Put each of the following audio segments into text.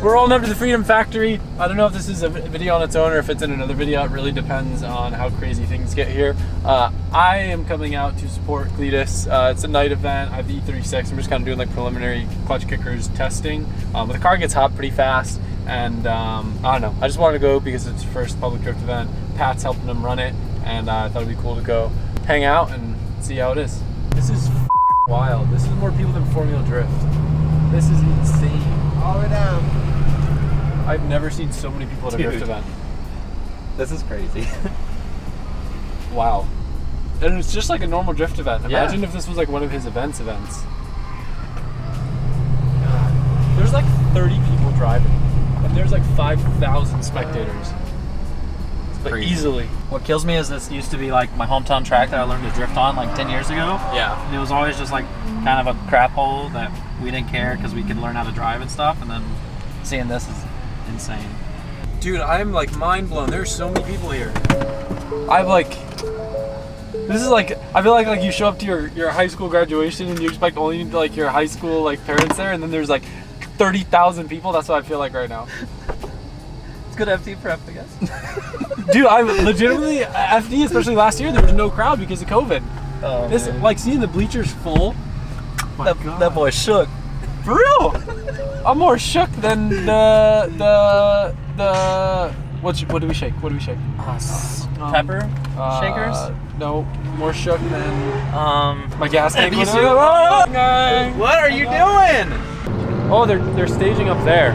We're rolling up to the Freedom Factory. I don't know if this is a video on its own or if it's in another video. It really depends on how crazy things get here. I am coming out to support Cletus. It's a night event. I have the E36. I'm just kind of doing like preliminary clutch kickers testing. But the car gets hot pretty fast, and I don't know. I just wanted to go because it's the first public drift event. Pat's helping them run it, and I thought it'd be cool to go hang out and see how it is. This is wild. This is more people than Formula Drift. This is insane. All the way down. I've never seen so many people at a drift event. This is crazy. Wow. And it's just like a normal drift event. Imagine Yeah. if this was like one of his events. God. There's like 30 people driving, and there's like 5,000 spectators. But Crazy. easily. What kills me is this used to be like my hometown track that I learned to drift on like 10 years ago. Yeah. And it was always just like kind of a crap hole that we didn't care because we could learn how to drive and stuff. And then seeing this is insane. Dude, I'm like mind blown. There's so many people here. I've like, this is like, I feel like you show up to your high school graduation and you expect only like your high school like parents there, and then there's like 30,000 people. That's what I feel like right now. It's good FT prep, I guess. Dude, I'm legitimately FD, especially last year, there was no crowd because of COVID. Oh, This man. like seeing the bleachers full. My God. that boy shook. For real. I'm more shook than the what do we shake? What do we shake? Pepper shakers? No, more shook than my gas tank. you was- see- What are you doing? Oh, they're staging up there.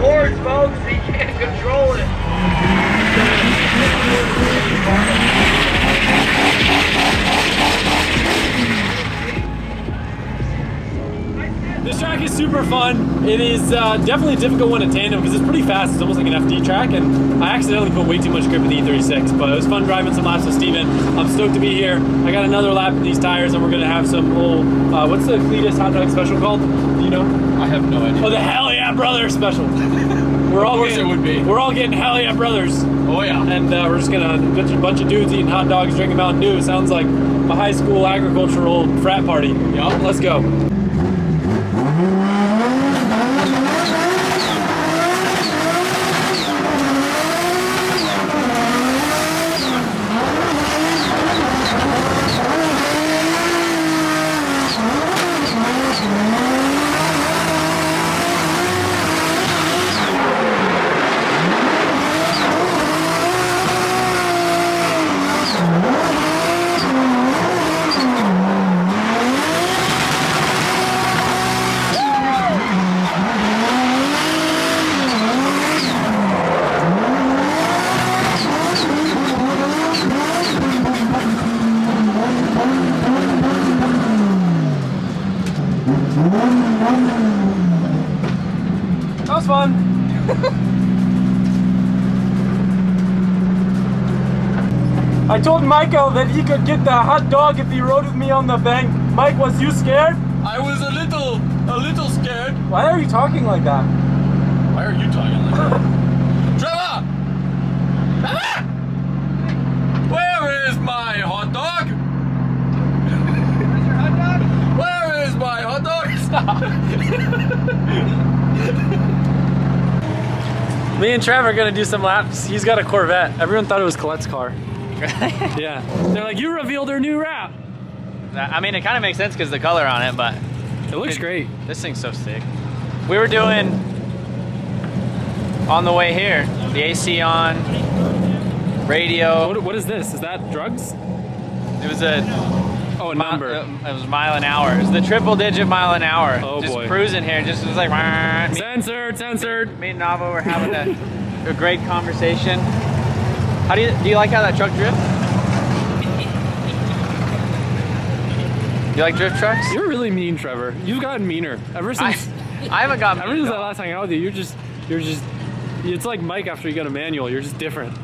cords, folks, so you can't control it. This track is super fun. It is definitely a difficult one to tandem because it's pretty fast. It's almost like an FD track, and I accidentally put way too much grip in the E36, but it was fun driving some laps with Steven. I'm stoked to be here. I got another lap in these tires, and we're gonna have some little, what's the Cletus hot dog special called? Do you know? I have no idea. Oh, the Hell Yeah Brothers special. We're all it would be. We're all getting Hell Yeah Brothers. Oh yeah. And we're just gonna, a bunch of dudes eating hot dogs, drinking Mountain Dew. Sounds like a high school agricultural frat party. Yup. Let's go. That was fun. I told Michael that he could get the hot dog if he rode with me on the bank. Mike, was you scared? I was a little scared. Why are you talking like that? Why are you talking like that? Trevor! Trevor! Where is my hot dog? Where's your hot dog? Where is my hot dog? Stop. Me and Trevor are gonna do some laps. He's got a Corvette. Everyone thought it was Colette's car. Yeah. They're like, you revealed her new wrap. I mean, it kind of makes sense because the color on it, but It looks great. this thing's so sick. We were doing on the way here, the AC on, radio. What is this? Is that drugs? It was a Oh, a number. It was mile an hour. It was the triple digit mile an hour. Oh, just boy. cruising here. Just was like me, Censored. me and Navo were having a great conversation. How do you like how that truck drifts? You like drift trucks? You're really mean, Trevor. You've gotten meaner ever since. I haven't gotten. Ever since I last hung out with you, you're just. It's like Mike after you got a manual. You're just different.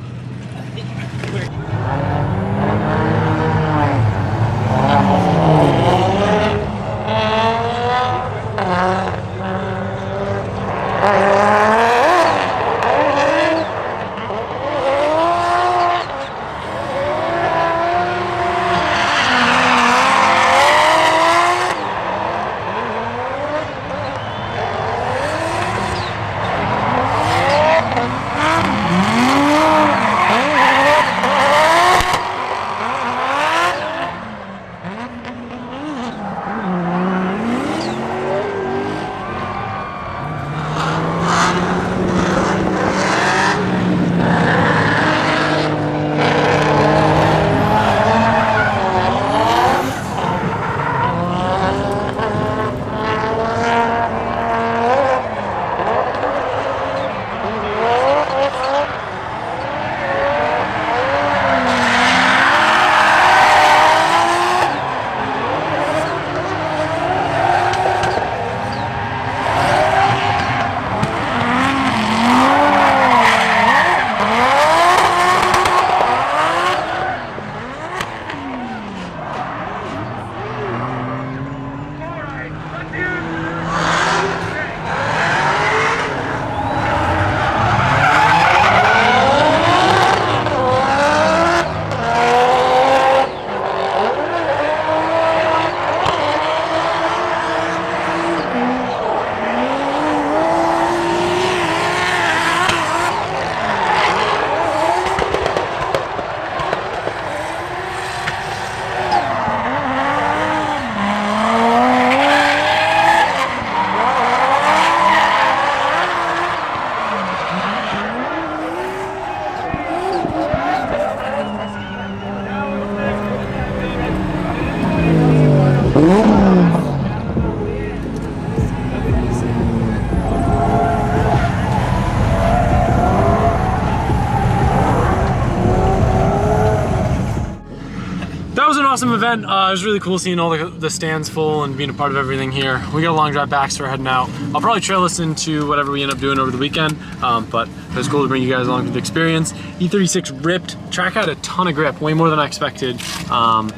awesome event. It was really cool seeing all the stands full and being a part of everything here. We got a long drive back, so we're heading out. I'll probably trail this into whatever we end up doing over the weekend, but it was cool to bring you guys along to the experience. E36 ripped. Track had a ton of grip, way more than I expected, and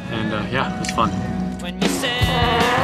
yeah, it was fun. When you said